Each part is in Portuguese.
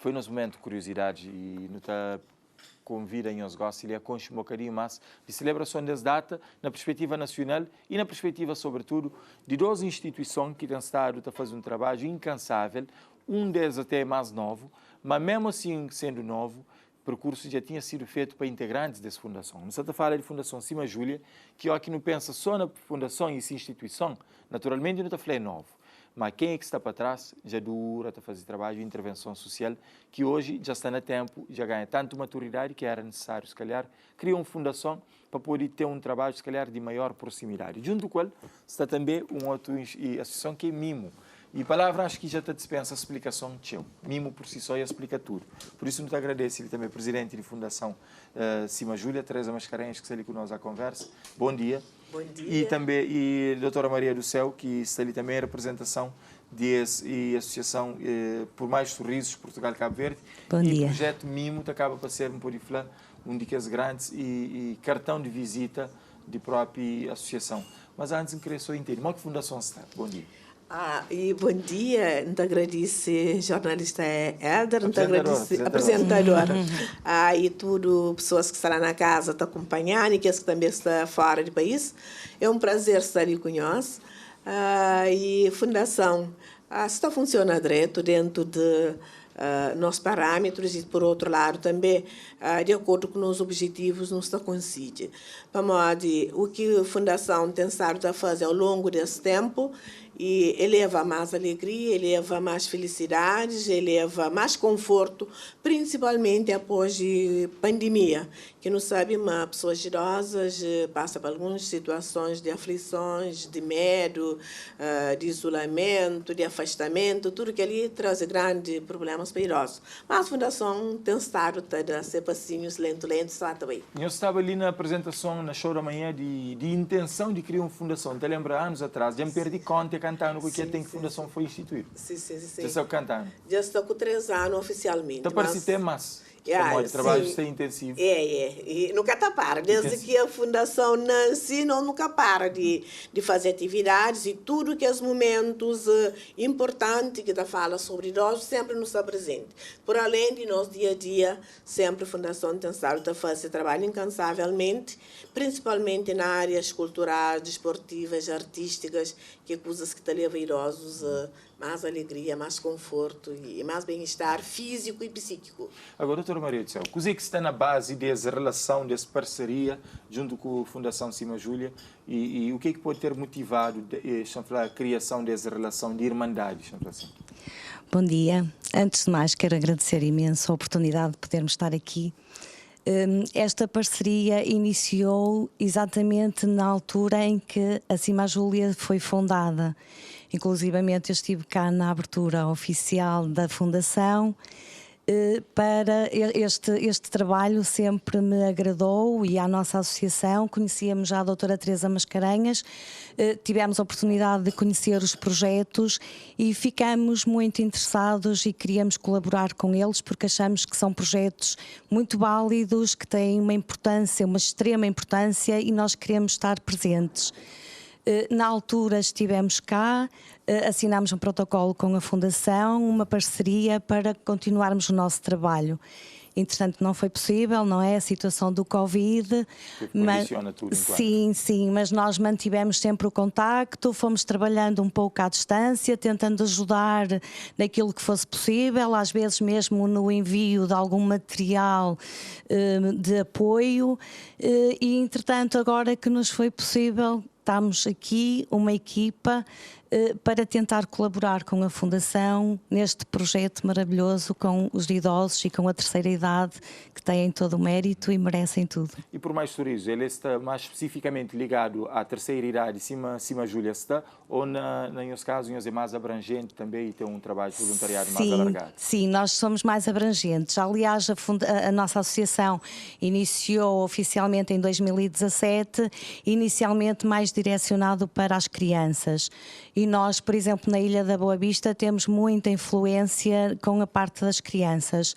foi nos momento de curiosidade e não está convida em os gostos e conche um bocadinho mais de celebração dessa data na perspectiva nacional e na perspectiva, sobretudo, de duas instituições que têm estado a fazer um trabalho incansável, um deles até mais novo, mas mesmo assim, sendo novo, o percurso já tinha sido feito para integrantes dessa fundação. Não se fala de Fundação Cima Júlia, que aqui não pensa só na fundação e essa instituição, naturalmente não está falando novo. Mas quem é que está para trás já dura a fazer trabalho de intervenção social, que hoje já está no tempo, já ganha tanto maturidade que era necessário, se calhar, criar uma fundação para poder ter um trabalho, se calhar, de maior proximidade. Junto com ele está também uma outra associação que é Mimo. E a palavra acho que já está dispensa a explicação de seu. Mimo por si só já explica tudo. Por isso, muito agradeço ele também, presidente de Fundação Cima Júlia, Teresa Mascarenhas, que está ali conosco à conversa. Bom dia. Bom dia. E também a doutora Maria do Céu, que está ali também em representação e Associação por Mais Sorrisos Portugal-Cabo Verde. Bom dia. E o projeto Mimo acaba para ser, por falar, um daqueles grandes e cartão de visita de própria associação. Mas antes, eu queria só entender, como é que a Fundação está? Bom dia. E bom dia, não te agradeço, jornalista Helder, não te agradeço, apresentadora. E tudo, pessoas que estão na casa te acompanhando e que também estão fora do país. É um prazer estar ali com nós. E a Fundação está funcionando direito dentro de nossos parâmetros e, por outro lado, também de acordo com os objetivos, não está conseguindo. Para modo, o que a Fundação tem estado a fazer ao longo desse tempo e eleva mais alegria, eleva mais felicidades, eleva mais conforto, principalmente após a pandemia, que não sabe, mas pessoas idosas passam por algumas situações de aflições, de medo, de isolamento, de afastamento, tudo que ali traz grandes problemas para idosos. Mas a Fundação tem estado a ser passinhos lentos lá também. Eu estava ali na apresentação, na show da manhã, de intenção de criar uma fundação. Te lembra, anos atrás, já me perdi conta cantando com que tem que a fundação foi instituída. Sim. Já está cantando? Já estou com 3 anos oficialmente. Então parece ter mais. O trabalho está intensivo. E nunca está para. Desde que a Fundação nasce, nunca para de fazer atividades e tudo que é os momentos importantes que está fala sobre idosos sempre nos está presente. Por além de nós dia a dia, sempre a Fundação tem estado a fazer trabalho incansavelmente, principalmente nas áreas culturais, desportivas, artísticas, que é coisas que te levam idosos mais alegria, mais conforto e mais bem-estar físico e psíquico. Agora, doutora Maria do Céu, o que é que está na base dessa relação, dessa parceria junto com a Fundação Cima Júlia e o que é que pode ter motivado a criação dessa relação de irmandade? Bom dia. Antes de mais, quero agradecer imenso a oportunidade de podermos estar aqui. Esta parceria iniciou exatamente na altura em que a Cima Júlia foi fundada. Inclusivamente eu estive cá na abertura oficial da Fundação. Para este trabalho sempre me agradou e à nossa associação conhecíamos já a doutora Teresa Mascarenhas, tivemos a oportunidade de conhecer os projetos e ficamos muito interessados e queríamos colaborar com eles porque achamos que são projetos muito válidos, que têm uma importância, uma extrema importância e nós queremos estar presentes. Na altura estivemos cá, assinámos um protocolo com a Fundação, uma parceria para continuarmos o nosso trabalho. Entretanto, não foi possível, não é? A situação do Covid. Mas, tudo sim, mas nós mantivemos sempre o contacto, fomos trabalhando um pouco à distância, tentando ajudar naquilo que fosse possível, às vezes mesmo no envio de algum material de apoio. E, entretanto, agora que nos foi possível, estamos aqui, uma equipa, para tentar colaborar com a Fundação neste projeto maravilhoso com os idosos e com a terceira idade, que têm todo o mérito e merecem tudo. E por mais sorriso, ele está mais especificamente ligado à terceira idade, Cima Júlia está, ou nos casos é mais abrangente também e tem um trabalho de voluntariado mais alargado? Sim, nós somos mais abrangentes. Aliás, a nossa associação iniciou oficialmente em 2017, inicialmente mais direcionado para as crianças. E nós, por exemplo, na Ilha da Boa Vista, temos muita influência com a parte das crianças.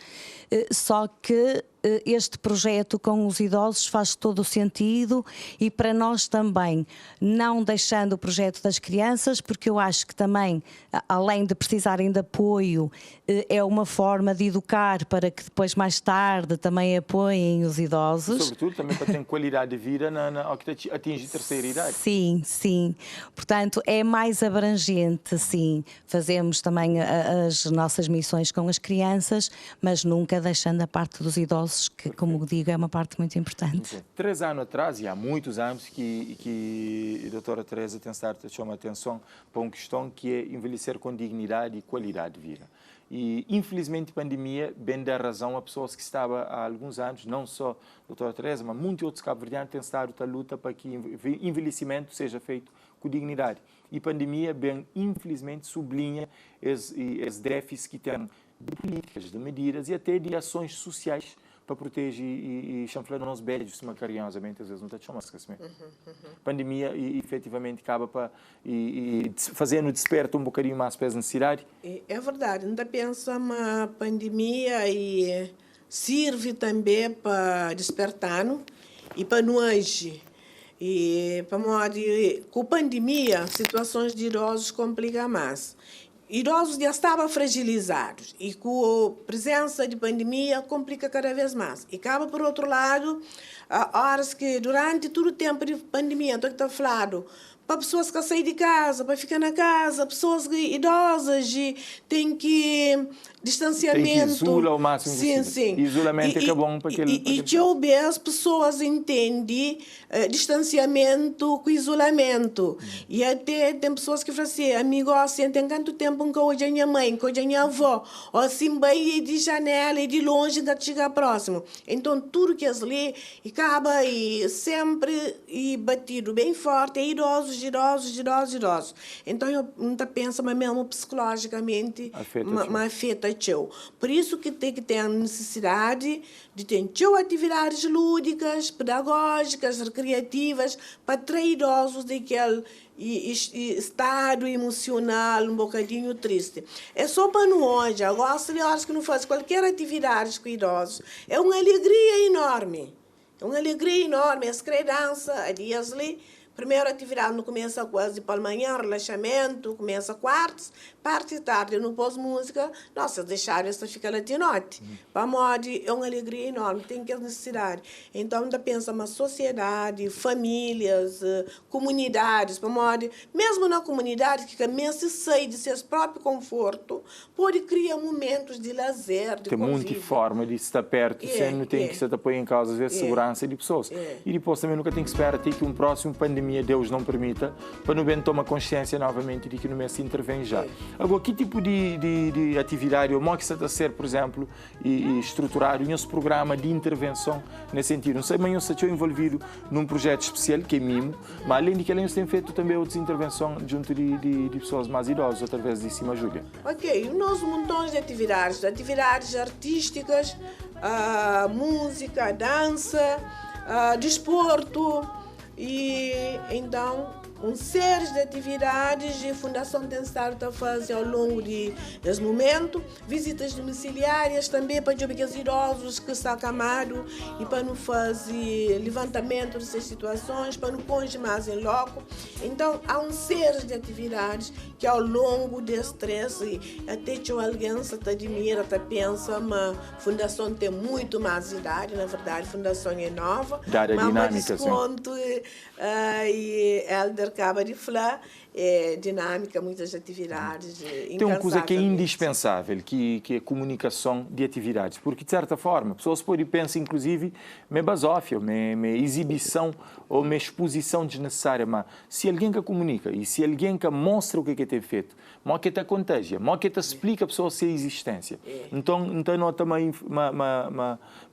Só que este projeto com os idosos faz todo o sentido e para nós também, não deixando o projeto das crianças, porque eu acho que também, além de precisarem de apoio, é uma forma de educar para que depois mais tarde também apoiem os idosos. Sobretudo também para ter qualidade de vida ao que atinge a terceira idade. Sim, sim. Portanto, é mais abrangente, sim. Fazemos também as nossas missões com as crianças, mas nunca deixando a parte dos idosos, que, como digo, é uma parte muito importante. 3 anos atrás, e há muitos anos, que a doutora Teresa tem estado a chamar a atenção para uma questão que é envelhecer com dignidade e qualidade de vida. E, infelizmente, a pandemia bem dá razão a pessoas que estavam há alguns anos, não só a doutora Teresa, mas muitos outros cabo-verdianos têm estado a luta para que o envelhecimento seja feito com dignidade. E a pandemia, bem, infelizmente, sublinha os déficits que tem de políticas, de medidas e até de ações sociais para proteger e chanflar os velhos, mas carinhosamente, às vezes não está chamando esquecimento. A pandemia, efetivamente, acaba para fazendo desperta um bocadinho mais para as necessidades. É verdade, ainda pensa uma pandemia e serve também para despertar e para nós. E para modo com a pandemia, situações de idosos complicam mais. Idosos já estavam fragilizados e com a presença de pandemia complica cada vez mais. E acaba, por outro lado, horas que durante todo o tempo de pandemia, estou aqui falando, para pessoas que saem de casa, para ficar na casa, pessoas idosas e têm que distanciamento. Tem que isolar o máximo possível. Sim. Isolamento é bom para aquele... E eu vejo as pessoas entendem distanciamento com isolamento. E até tem pessoas que falam assim, amigo, assim, tem quanto tempo que hoje é minha mãe, que hoje é minha avó, ou assim, bem de janela e de longe ainda chega próximo. Então, tudo que eles lêem acaba e sempre batido bem forte, é idosos. Então, eu não penso, mas mesmo psicologicamente, afeta eu. Por isso que tem que ter a necessidade de ter atividades lúdicas, pedagógicas, recreativas, para atrair idosos daquele estado emocional um bocadinho triste. É só para nós hoje, agora de horas que não faz qualquer atividade com idosos, é uma alegria enorme. É uma alegria enorme. As crianças, a dias ali, primeira atividade não começa quase pela manhã, relaxamento, começa quartos, parte tarde, no pós-música, nossa, deixar essa fica lá de noite. Para modo, é uma alegria enorme, tem que ter necessidade. Então, ainda pensa uma sociedade, famílias, comunidades, para modo, mesmo na comunidade, que também se sai de seu próprio conforto, pode criar momentos de lazer, de tem muita forma de estar perto, sem não tem que se apoiar em causa, às vezes, segurança de pessoas. E depois também nunca tem que esperar até que um próximo pandemia Deus não permita, para não bem tomar consciência novamente de que não se intervém já. Agora, que tipo de atividade ou como que está a ser, por exemplo, e estruturado nesse programa de intervenção nesse sentido? Não sei, mas eu estou envolvido num projeto especial, que é MIMO, mas além de que eles têm feito também outras intervenções junto de pessoas mais idosas, através de Cima Júlia. Ok, nós montões de atividades artísticas, música, dança, desporto. E então, série de atividades que a Fundação tem estado a fazer ao longo desse momento, visitas domiciliárias também para os idosos que estão acamados e para não fazer levantamento dessas situações, para não pôr mais em loco. Então, há série de atividades que ao longo desse stress, até que alguém se admira, se pensa, mas a Fundação tem muito mais idade, na verdade, a Fundação é nova, mas dinâmica, desconto e Helder acaba de falar, dinâmica, muitas atividades. Tem uma coisa que é indispensável, que é a comunicação de atividades, porque, de certa forma, pessoas podem pensar, inclusive, me basófia, me exibição ou me exposição desnecessária, mas se alguém que comunica e se alguém que mostra o que é feito, mas que te contagia, mas que te explica a pessoa a sua existência. Então nós também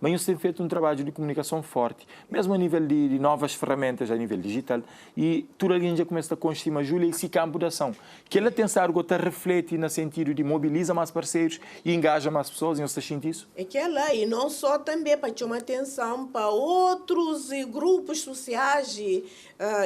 mas tem feito um trabalho de comunicação forte, mesmo a nível de novas ferramentas, a nível digital, e tudo alguém já começa a consumir Júlia esse campo de ação. Que ela tem algo que reflete no sentido de mobiliza mais parceiros e engaja mais pessoas, e você sente isso? É que ela, e não só também para chamar atenção para outros grupos sociais,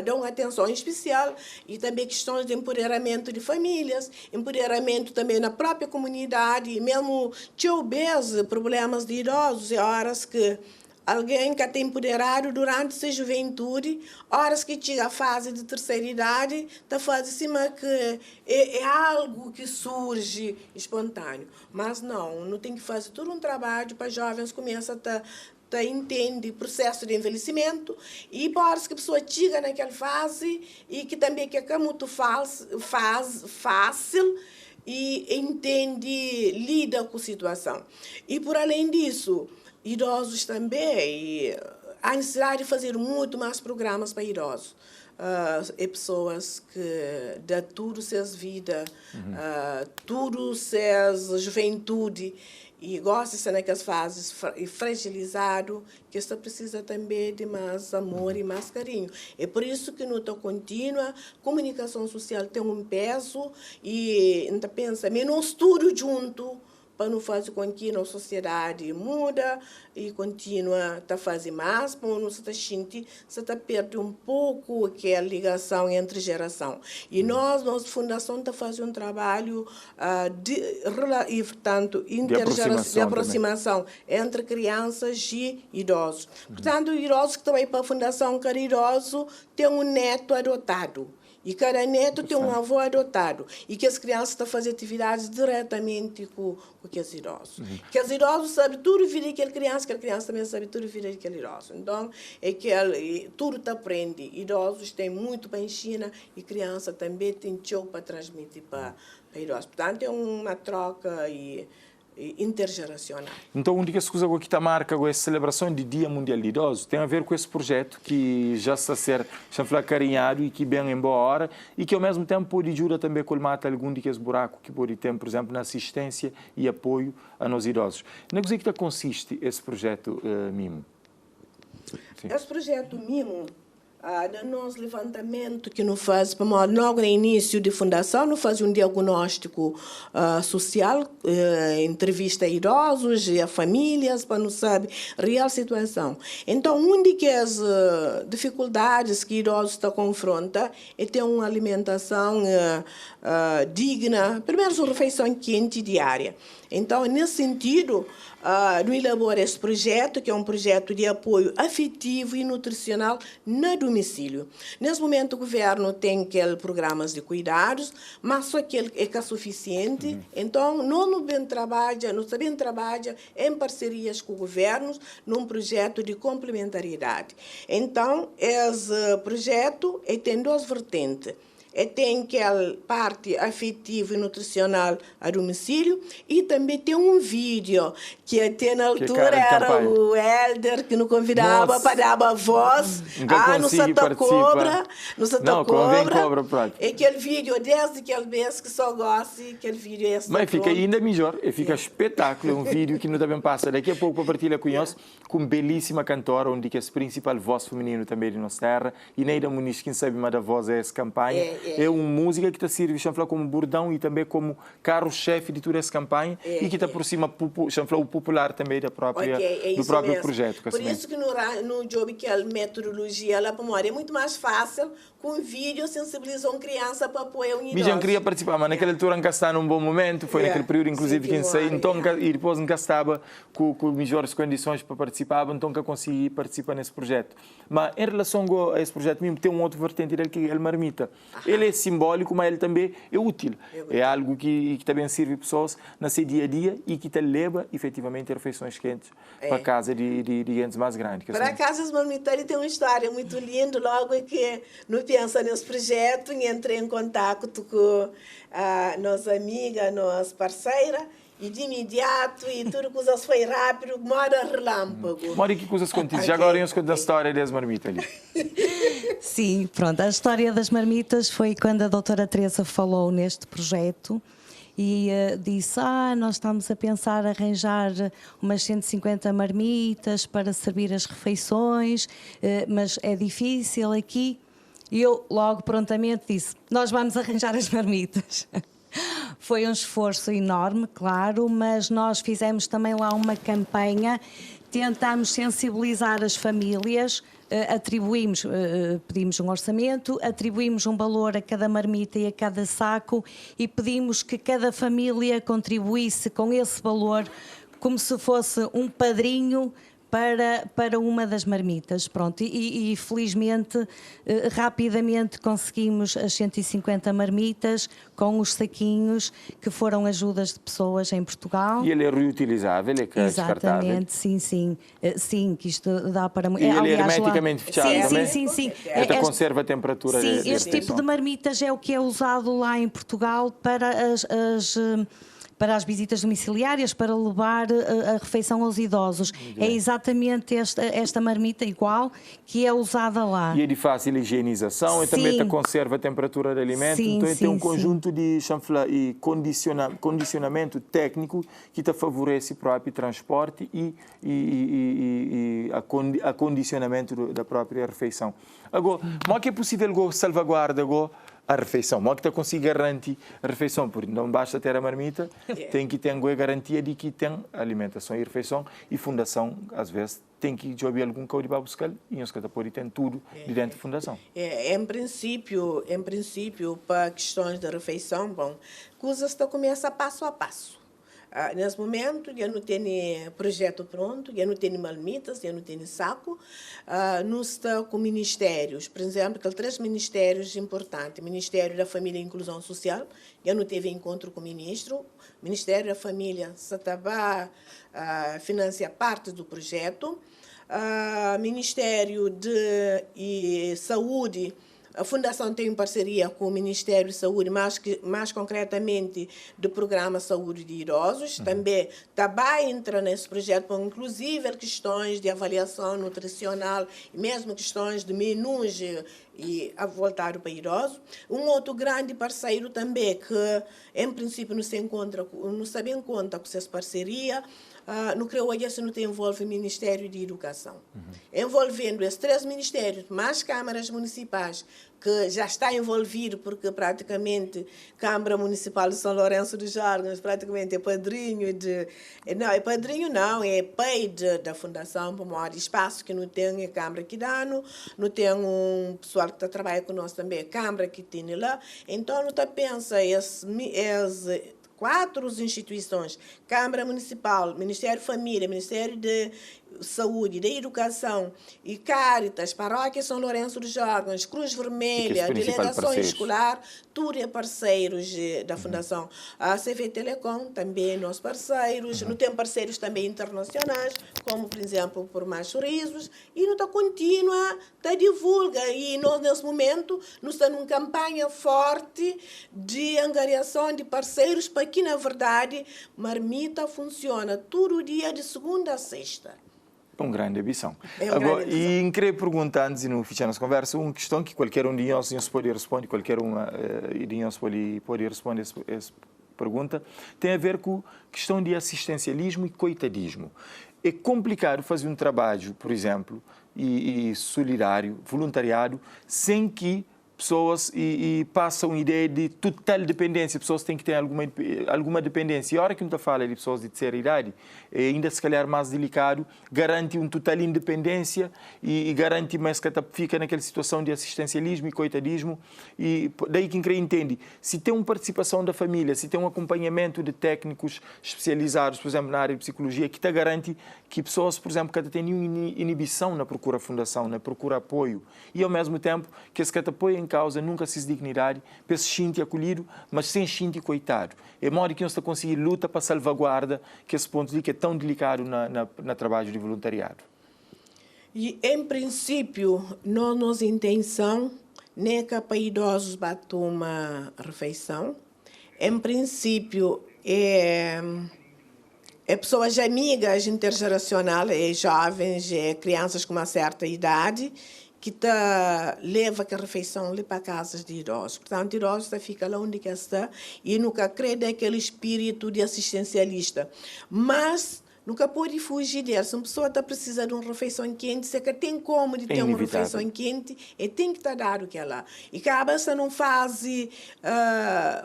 dão atenção especial, e também questões de empoderamento de famílias, empoderamento também na própria comunidade, e mesmo obeso, problemas de idosos, e horas que alguém que está empoderado durante sua juventude, horas que chega a fase de terceira idade, está fazendo cima que é algo que surge espontâneo. Mas não tem que fazer todo um trabalho para jovens começam a entender o processo de envelhecimento e para que a pessoa chega naquela fase e que também que é muito fácil e entende, lida com a situação. E por além disso, idosos também, há necessidade de fazer muito mais programas para idosos. Pessoas que dão tudo suas vidas, tudo suas juventude, e gosta de ser naquelas fases fragilizado, que está precisa também de mais amor e mais carinho. É por isso que no contínua comunicação social tem um peso e a gente pensa, menos tudo junto, para não fazer com que a sociedade muda e continua a fazer mais, para não se sentir, se perde um pouco aquela ligação entre geração. E nossa fundação está fazendo um trabalho de aproximação entre crianças e idosos. Portanto, idosos que estão aí para a Fundação Cada Idoso tem um neto adotado. E cada neto tem um avô adotado. E que as crianças estão fazendo atividades diretamente com aqueles idosos. Que os idosos sabem tudo vida daquela criança também sabe tudo vida daquele idoso. Então, tudo está aprende. Idosos têm muito para ensinar e criança também tem show para transmitir para idosos. Portanto, é uma troca intergeracional. Então, onde que essa coisa que está marca com essa celebração de Dia Mundial de Idosos tem a ver com esse projeto que já está a ser carinhado e que bem em boa hora e que ao mesmo tempo pode ajudar também a colmatar algum daqueles buracos que pode ter, por exemplo, na assistência e apoio a nós idosos. Na que consiste esse projeto MIMO? Sim. Esse projeto MIMO, no nosso levantamento que nos faz, logo no início de fundação, nos faz um diagnóstico social, entrevista a idosos e a famílias, para não saber a real situação. Então, uma das dificuldades que idosos estão confrontam é ter uma alimentação digna, primeiro, uma refeição quente diária. Então, nesse sentido, nós elaboramos esse projeto, que é um projeto de apoio afetivo e nutricional na domicílio. Nesse momento, o governo tem aqueles programas de cuidados, mas só que é suficiente. Então, nós sabemos trabalhar em parcerias com governos num projeto de complementariedade. Então, esse projeto tem duas vertentes. Tem aquela parte afetiva e nutricional a domicílio e também tem um vídeo que até na altura era o Helder que nos convidava para dar a voz. No Santa Cobra. É aquele vídeo, desde aquele mês que só gosta, aquele vídeo é mas fica ainda melhor, fica espetáculo, é um vídeo que não também passa daqui a pouco para partilhar com nós, com belíssima cantora, onde que é a principal voz feminina também de nossa terra, e Neida Muniz, quem sabe mais da voz é essa campanha. É uma música que está servindo como bordão e também como carro-chefe de toda essa campanha e que está por cima o popular também do próprio projeto. Por isso que no job que a metodologia lá para é muito mais fácil com vídeo sensibilizar uma criança para apoiar um idoso. Eu queria participar, mas naquela altura nunca está num bom momento, foi naquele período inclusive que sei, então e depois nunca estava com melhores condições para participar, então nunca consegui participar nesse projeto. Mas em relação a esse projeto mesmo, tem um outro vertente dele que é a marmita. Ele é simbólico, mas ele também é útil. É algo que também serve pessoas no seu dia a dia e que te leva efetivamente a refeições quentes para a casa de gente mais grandes. Para a casa dos marmitários tem uma história muito linda, logo é que não pensa nesse projeto, e entrei em contato com a nossa amiga, nossa parceira, e de imediato, e tudo coisas foi rápido, mora relâmpago. Mora que coisas contidas? Já agora eu conto a história das marmitas ali. Sim, pronto. A história das marmitas foi quando a doutora Teresa falou neste projeto e disse, nós estamos a pensar arranjar umas 150 marmitas para servir as refeições, mas é difícil aqui. E eu logo prontamente disse, nós vamos arranjar as marmitas. Foi um esforço enorme, claro, mas nós fizemos também lá uma campanha, tentámos sensibilizar as famílias, pedimos um orçamento, atribuímos um valor a cada marmita e a cada saco e pedimos que cada família contribuísse com esse valor como se fosse um padrinho para uma das marmitas. Pronto, e felizmente, rapidamente conseguimos as 150 marmitas com os saquinhos que foram ajudas de pessoas em Portugal. E ele é reutilizável, é descartável? Exatamente, sim. Sim, que isto dá para... E ele é hermeticamente fechado também? Sim. Esta conserva a temperatura? Sim, este tipo de marmitas é o que é usado lá em Portugal para as visitas domiciliárias, para levar a refeição aos idosos. É exatamente esta marmita igual que é usada lá. E é de fácil higienização e também conserva a temperatura do alimento. Então tem um conjunto de e condicionamento técnico que te favorece o próprio transporte e acondicionamento da própria refeição. Agora, como é que é possível salvaguardar a refeição? Como é que você consegue garantir a refeição? Porque não basta ter a marmita, tem que ter a garantia de que tem alimentação e refeição, e a fundação, às vezes, tem que jogar algum código para buscar e nós pode ter tudo de dentro da fundação. Em princípio, para questões de refeição, coisas estão começa passo a passo. Nesse momento, eu não tenho projeto pronto, eu não tenho marmitas, eu não tenho saco. Nós estamos com ministérios, por exemplo, que 3 ministérios importantes. Ministério da Família e Inclusão Social, eu não tive encontro com o ministro. Ministério da Família, Satabá, financia parte do projeto. Ministério de Saúde, a Fundação tem parceria com o Ministério da Saúde, mais concretamente do Programa Saúde de Idosos. Também entra nesse projeto, inclusive questões de avaliação nutricional, e mesmo questões de menus e voltado para idosos. Um outro grande parceiro também, que em princípio não sabe em conta com essa parceria, no Creualha se não tem envolve o Ministério de Educação. Envolvendo esses 3 ministérios, mais câmaras municipais, que já está envolvido, porque praticamente Câmara Municipal de São Lourenço dos Jargos praticamente é padrinho é pai da Fundação Pomar Espaço, que não tem a Câmara que dá, não tem um pessoal que trabalha conosco também, a Câmara que tem lá. Então, não está pensa as 4 instituições, Câmara Municipal, Ministério da Família, Ministério de Saúde, da Educação e Cáritas, Paróquia São Lourenço dos Jargos, Cruz Vermelha, Delegação Escolar, tudo é parceiros da Fundação. A CV Telecom também é nossos parceiros, não tem parceiros também internacionais, como, por exemplo, por Mais Sorrisos, e não está contínua, está divulga, e nós, nesse momento, nós estamos numa campanha forte de angariação de parceiros, para que, na verdade, marmita funciona todo dia, de segunda a sexta. Uma grande ambição. Agora, e queria perguntar, antes de não fechar nossa conversa, uma questão que qualquer um de nós pode responder, qualquer um de nós pode responder essa pergunta, tem a ver com a questão de assistencialismo e coitadismo. É complicado fazer um trabalho, por exemplo, e solidário, voluntariado, sem que pessoas passam uma ideia de total dependência. Pessoas têm que ter alguma dependência. E a hora que a gente fala de pessoas de terceira idade, é ainda se calhar mais delicado, garante uma total independência e garante mais que fica naquela situação de assistencialismo e coitadismo. E daí quem entende, se tem uma participação da família, se tem um acompanhamento de técnicos especializados, por exemplo, na área de psicologia, que te garante que pessoas, por exemplo, que têm nenhuma inibição na procura fundação, na procura apoio, e ao mesmo tempo que esse apoio em causa nunca se dignidade, para se sentir acolhido, mas sem sentir coitado. É modo que nós está conseguir luta para salvaguarda que esse ponto de que é tão delicado na trabalho de voluntariado. E, em princípio, nossa intenção não é que para idosos bata uma refeição. Em princípio, é pessoas amigas intergeracional, é jovens, é crianças com uma certa idade, que leva a refeição para casas de idosos. Portanto, idosos fica lá onde está e nunca crê naquele espírito de assistencialista. Mas nunca pode fugir dela. Se uma pessoa está precisando de uma refeição quente, se é que tem como de ter uma refeição quente, e tem que estar dado que ela. E acaba-se numa fase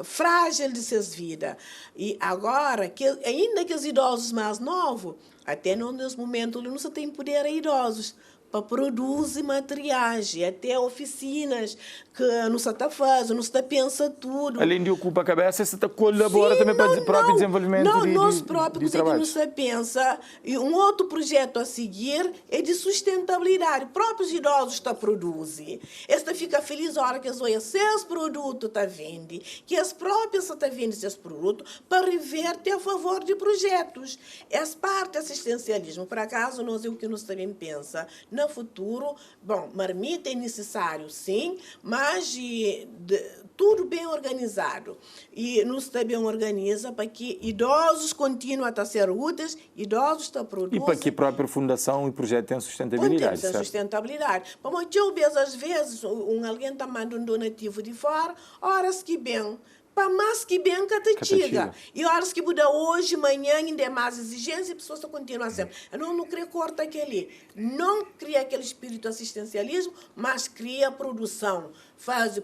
frágil de suas vidas. E agora, ainda que os idosos mais novos, até nesse momento, não se tem poder a idosos para produzir materiais, até oficinas que não se está fazendo, não se está pensando tudo. Além de ocupar a cabeça, você está colaborando também para o próprio desenvolvimento nós próprios de trabalho. Não se pensa. E um outro projeto a seguir é de sustentabilidade. Próprios idosos estão a produzir. Esta fica feliz a hora que eles olham seus produtos estão vendendo, que as próprias estão vendendo seus produtos para reverter a favor de projetos. Essa parte do assistencialismo, por acaso, nós é o que nós também pensa. No futuro, bom, marmita é necessário, sim, mas tudo bem organizado. E nos também organiza para que idosos continuem a ser úteis, idosos estão produzindo. E para que a própria fundação e projeto tenham sustentabilidade. Tem sustentabilidade. Porque eu vejo, às vezes, alguém está mandando um donativo de fora, horas que bem. Para mais que bem que te chega. E horas que muda hoje, amanhã, ainda é mais exigência, e pessoas continuam sempre. Eu não queria cortar aquele. Não cria aquele espírito assistencialismo, mas cria produção.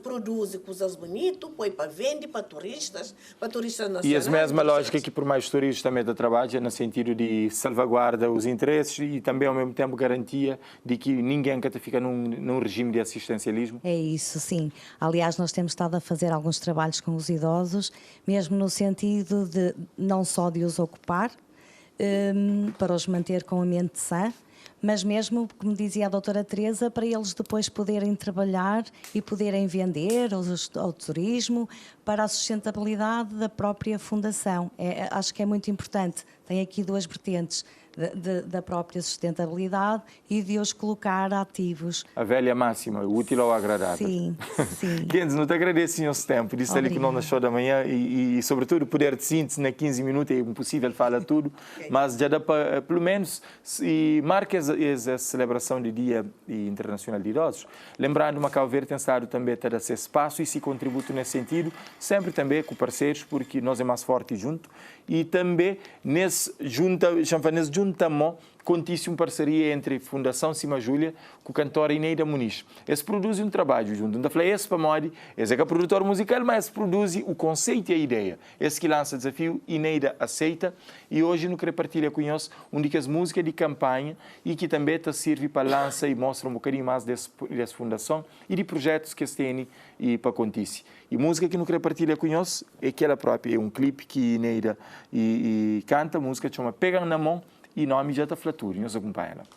Produz coisas bonitas, põe para vender para turistas nacionais. E a mesma lógica que por mais turistas também trabalha no sentido de salvaguarda os interesses e também ao mesmo tempo garantia de que ninguém fica num regime de assistencialismo. É isso, sim. Aliás, nós temos estado a fazer alguns trabalhos com os idosos, mesmo no sentido de não só de os ocupar, para os manter com a mente sã, mas mesmo, como dizia a doutora Teresa, para eles depois poderem trabalhar e poderem vender ao turismo para a sustentabilidade da própria fundação. Acho que é muito importante. Tem aqui duas vertentes, da própria sustentabilidade e de os colocar ativos. A velha máxima, o útil ao agradável. Sim, sim. Kenzo, não te agradeço o seu tempo, disse ali que não nasceu da manhã e sobretudo, o poder de síntese na 15 minutos, é impossível falar tudo, mas já dá para, pelo menos, se marca essa celebração do Dia Internacional de Idosos, lembrando que Cabo Verde tem estado também a ter esse espaço e se contributo nesse sentido, sempre também com parceiros, porque nós é mais forte junto, e também nesse juntamente contíssimo parceria entre a Fundação Cima Júlia com a cantora Ineida Muniz. Eles produzem um trabalho junto. Então, falei, esse para Mori, esse é que é produtor musical, mas esse produz o conceito e a ideia. Esse que lança o desafio, Ineida aceita, e hoje não quero partilhar com nós das músicas de campanha e que também serve para lançar e mostra um bocadinho mais dessa fundação e de projetos que têm e para acontecer. E música que não quero partilhar com nós é aquela própria, é um clipe que Ineida canta, a música chama Pegam na Mão, e nome já está flaturo, nos acompanha.